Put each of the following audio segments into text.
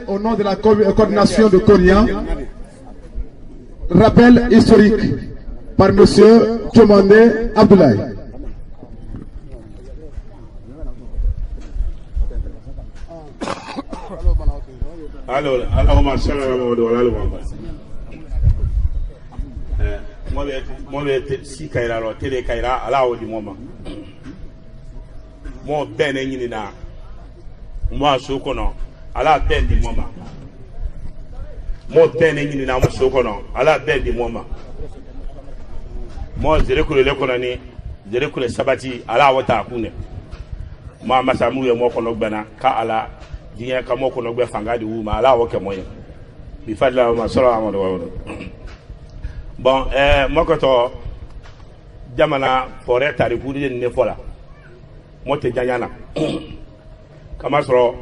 Au nom de la coordination de Konya, rappel historique par M. Tchomande Abdoulaye. Alors, Allahumma salli ala Muhammad wa ala ali Muhammad. Moi, si kaira ro tele kaira ala o di moma. Mo ben nyini na. Mo so kono ala ben di moma. Mo ben nyini na mo so kono ala ben di moma. Mo zere kule le kono ni zere kule sabati ala wata kune. Mo masamu ye mo kono gbana ka ala diɲɛ ka mɔ kɔnɔ gbɛ fanga de wu ma ala o kɛ mɔ ye bi fadila ma sɔrɔ amadu wa bon mɔkɔtɔ jamana fɔrɛ tariku de ne fɔ la mɔ tɛ janya na kama sɔrɔ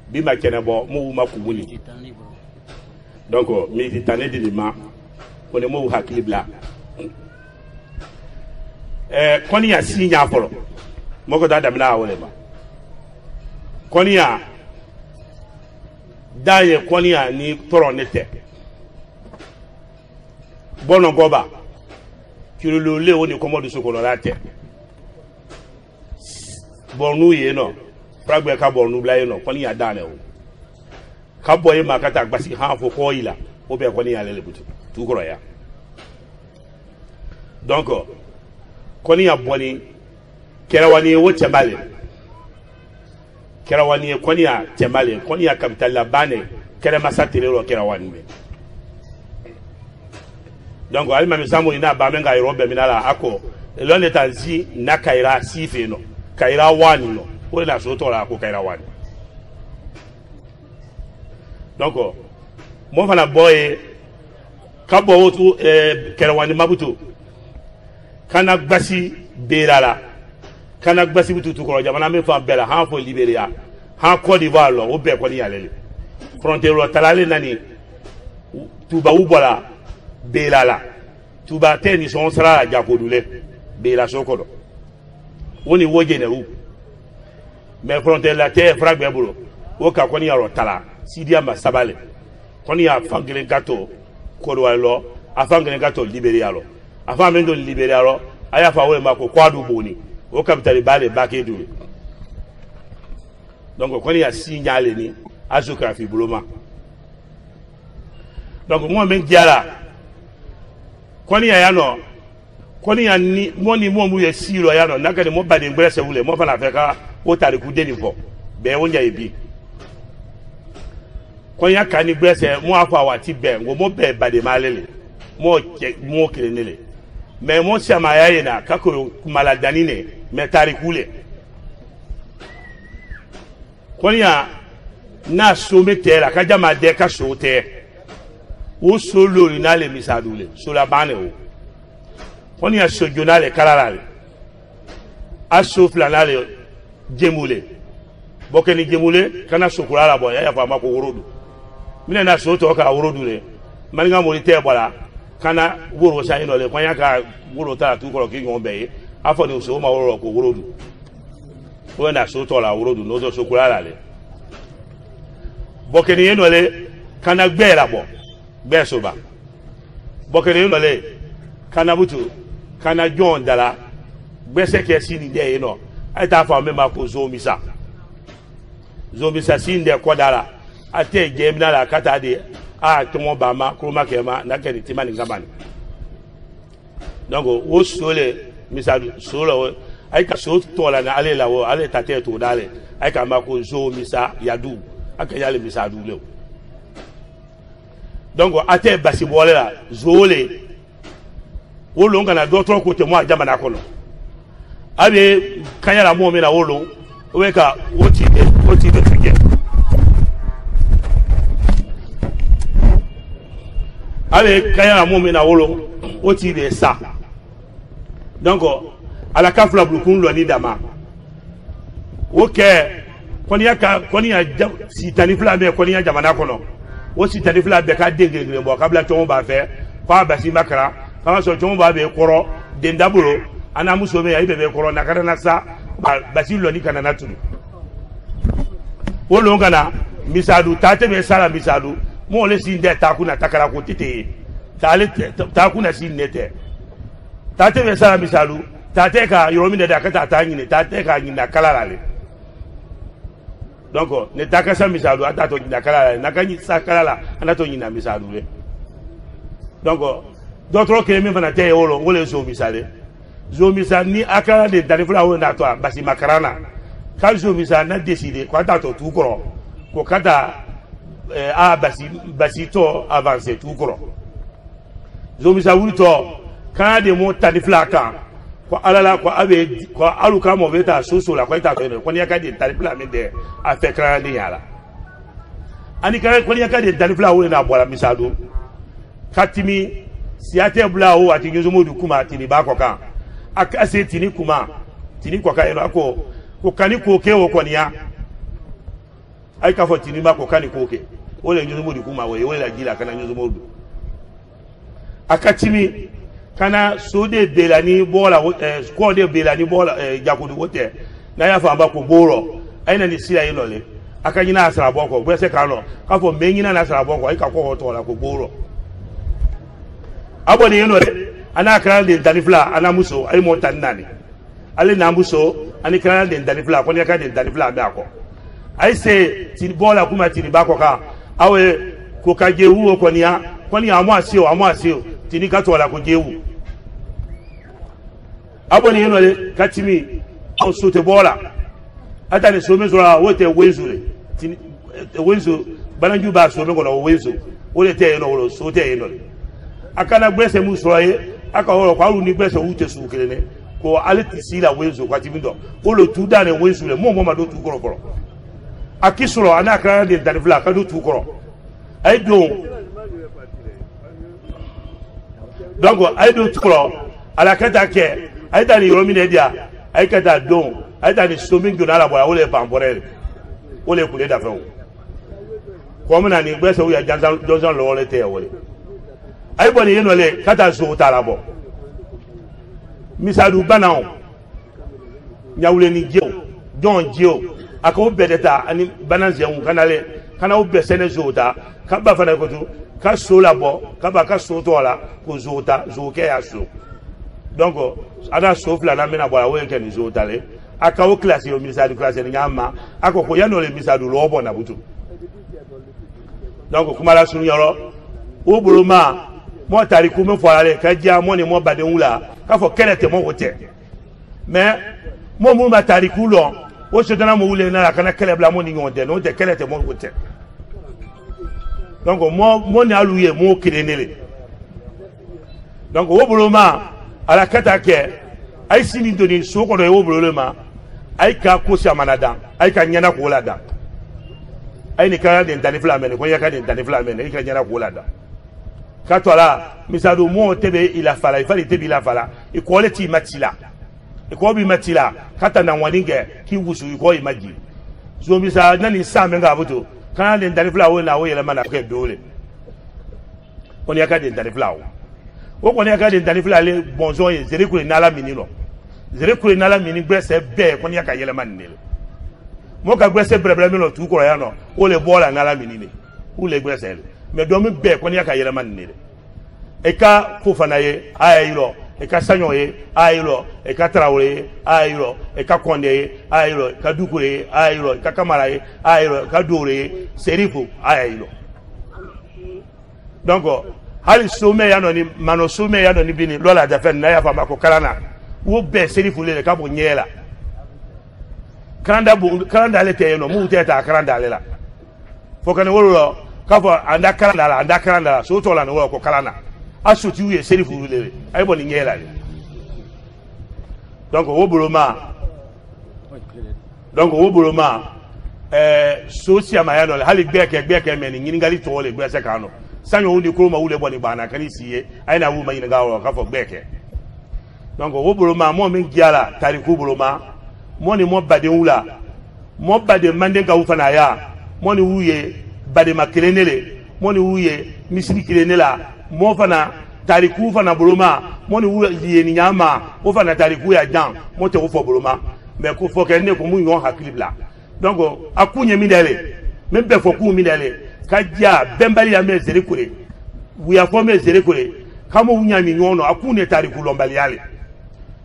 bi ma kɛnɛ bɔ m'u ma kubuli donc miniti tan ne di ma ko ne m'u hakili bila kɔni ya si ɲa fɔlɔ mɔkɔtɔ daminɛ a wele ma kɔni ya da ye kɔniya ni tɔrɔ ne tɛ bɔnɔ gɔba kilolole o ni kɔmɔdu sokɔnɔla tɛ bɔnu ye nɔ furagbɛ ka bɔnu bila ye nɔ kɔniya da ne o ka bɔ ye ma ka taa gbasi han fo kɔ yi la o bɛ kɔniya ale le butu tu kɔrɔ ya donc kɔniya bɔni kɛrɛwani ye o cɛbale Kerawani kɔniya tɛmale kɔniya capital la bane kɛrɛ masa terero Kerawani me donc alima misamu ina ba menga yoro be minala ako lone tanzi na kaira sife no kaira wani no o la so to la ko kaira wani donc mo fana boye kabo wotu Kerawani mabuto kana gbasi berala kana gbasi butu ko jamana me fa bela han fo Liberia han Côte d'Ivoire lo o be ko ni yalele frontière talale nani tuba ubola belala tuba teni son sara jakodule bela sokodo woni woje ne ru mais frontière la terre fragbe bulo o ka ko ni yaro tala sidia ma sabale ko ni ya fangele gato ko do lo afangele gato Liberia lo afa mendo Liberia lo aya fa we ma ko kwadu boni o capitale bale bakedu donc koni ya signalé ni azographie buloma donc moi men diala koni ya no koni ya ni moni mo mu ye siro ya no nakade mo bade ngrese wule mo fana feka o tariku deni fo be wonja ebi koni ya kani ngrese mo afa wati be ngo mo be bade malele mo kelenele mais mo chama ya ina kako maladani ne me tarikule konya na so metela ka jama de ka so te o solo ina le misadule so la bane o konya so jonale kararale aso flanale jemule bokeni jemule kana so kurala boya ya fa mako worodu mina na so to ka worodu le maninga mo te bola kana woro sa ino le konya ka woro ta tu ko ki ngon be afọ ni so ma woro ko worodu o na so to la worodu no so kula le bokeni yeno le kana gbera bo be so ba bokeni yeno le kana butu kana jon dala gbese ke sini de yeno ai ta fa me ma ko zo misa sin de ko dala ate gemna la kata de a to mo ba ma ko ma ke ma na ke ni timani ngabani donc o so le misadu solo ay ka so tola na ale lawo ale tate to dale ay ka ma ko zo misa yadu aka yale misadu le donc ate basi bole la zole wolo ngana do tro ko te mo ajama kono abe kanyala mo me na wolo we ka oti de fige abe kanyala mo me na wolo oti de sa donc ala ka fula bulukun lo ni dama o ke koniya sitani fula be koniya jamana kono o sitani fula be ka dengere bo kabla tongo ba fe fa basi makara fa so tongo ba be koro dendabulo ana muso be ayi be koro nakara na sa basi lo ni kana na tulu o lo ngana misadu tate me sala misadu mo le sin de takuna takara ko tete tale takuna sin nete tate me sala misadu tate ka yoromi de akata tanyine tate ka nyina kalalale donc ne takasa misadu atato nyina kalala nakanyi sakalala anato nyina misadu le donc d'autres que me fana te wolo wole zo misale zo misal ni akala de dalifula wona na to basi makarana ka zo misal na décider ko atato tout koro ko kata a basi to avancer tout koro zo misal wuli to kan de mo dalifula kan ko alala ko abe ko aluka mo beta soso la ko ita to ko ni akade dalifula me de a fait kan de yala ani kan ko ni akade dalifula wona na bola misado katimi siate bla o ati nyozo modu kuma tini ba koka akase tini kuma tini koka eno ako ko kani ko ke o konia ai ka fo tini ma ko kani ko ke o le nyozo modu kuma we o le jila kana nyozo modu akatimi kana sode belani bola ko de belani bola jakudu wote na ya fa ba ko boro aina ni sila yelo le akanyina asra boko gbese kano ka fo menyina na asra boko ai ka ko to la ko boro aboni yeno de ana kran de danifla ana muso ay mo tannani ale na muso ani kran de danifla ko ne ka de danifla be ako ay se tin bola kuma tin ba ko ka awe ko ka jewu ko niya amo asio tin ka to la ko jewu aboni yeno de katimi on sote bola ata ne so me zo la wote wenzule tin wenzu bananju ba so me ko no wenzu ole te yeno wo so te yeno akana gbese mu so ye aka horo kwa ru ni gbese wu te su kele ne ko ale ti sila wenzo kwa timindo o lo tu dane wenzo le mo ma do tu koro koro akisoro ana kra de danifla ka do tu koro ay do donc ay do tu koro ala kata ke ay dani yomi ne dia ay kata do ay dani somingo na la boya o le pamborel o le kule da fe ko mo na ni gbese wu ya jansan lo le te wole ay boni yeno le kata zo talabo misadu banao nyawle ni jeo don jeo ako bedeta ani bananze un kanale kana ubbe sene zota kaba fana ko tu ka so labo kaba ka so to la ko zota zo ke ya so donc ada so fla na mena bola we ke ni zota le aka o classe yo misadu classe ni nyama ako ko yano le misadu lo bona butu donc kuma la sunu yoro o buluma mo tariku me fo ale ka dia mo ni mo bade wula ka fo kelete mo wote mais mo mu ma tariku lo o se dana mo wule na la kana kele bla mo ni ngonde no te kelete mo wote donc mo ni aluye mo kirenele donc wo buloma ala kata ke ay sini doni so ko do wo buloma ay ka ko si amanada ay ka nyana ko lada ay ni ka de danifla men ko ya ka de danifla men ay ka nyana ko lada katola misadu mo tebe ila fala ifali tebe ila fala ikoleti matila ikobi matila kata na waninge ki wusu iko imaji zo misa nani same nga buto kana de danifla wo na wo yele mana ke dole oni aka de danifla wo ko ni aka de danifla le bonzo ye zere kule nala minino zere kule nala mini gbese be ko ni aka yele manile mo ka gbese brebre mi lo tu ko ya no o le bola nala minine o le gbese mais domi be ko ni aka yele manile e ka ko fana ye ayiro e ka sanyo ye ayiro e ka traore ayiro e ka konde ye ayiro ka dukure ayiro ka kamara ye ayiro ka dore serifu ayiro donc hali some ya no ni mano some ya no ni bini lola da fen na ya fa mako kalana wo be serifu le ka bo nyela kalanda le te no mu te ta kalanda le la fo kan wolo ka fo anda kalanda so to la no ko kalana asuti uye serifu le ay boni nyela le donc wo boloma so si amaya no hali gbeke men ni ngali to le gbese kanu sanyo undi kuruma ule boni bana kani siye ay na wu ma yin gawo ka fo gbeke donc wo boloma mo min giala tariku boloma mo ni mo bade wula mo bade mande ga ufana ya mo ni wuye bade makelenele mo ni wuye misiri kelenela mo fana tariku fana boloma mo ni wuye ni nyama o fana tariku ya jan mo te wo fo boloma mais ko fo ke ne ko mu yon hakilibla donc akunye mi dele men be fo ku mi dale ka dia bembali ya me zere kure wuya fo me zere kure kamo wunya mi nyono akune tariku lombali yale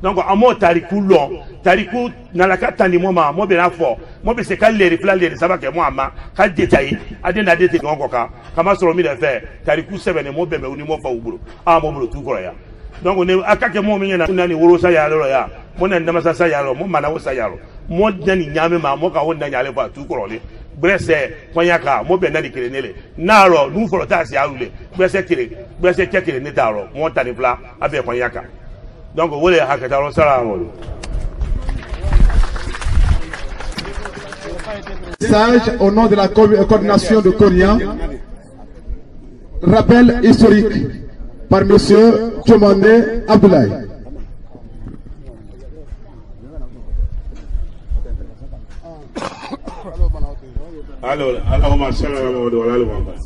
donc amo tariku lon tariku na la katani moma mo be na fo mo be se ka leri fla leri sabake mo ama ka detail ade na detail ngonko ka kama soro mi de fe tariku 7 mo be me uni mo fa uburo mo buro tu ko ya donc ne akake mo mi na nani woro sa ya lo ya mo na ndama sa ya lo mo mana wo sa ya lo mo dani nyame ma mo ka wonna nyale fa tu ko le brese kwanyaka mo be na di kire nele naro nu foro ta si arule brese kire ne taro mo tani fla abe kwanyaka donc wole hakata ro sala mo Message au nom de la coordination de Koria. Rappel historique par monsieur Tchomandé Abdoulaye. Alors, Allahumma salli ala Muhammad wa ala ali Muhammad.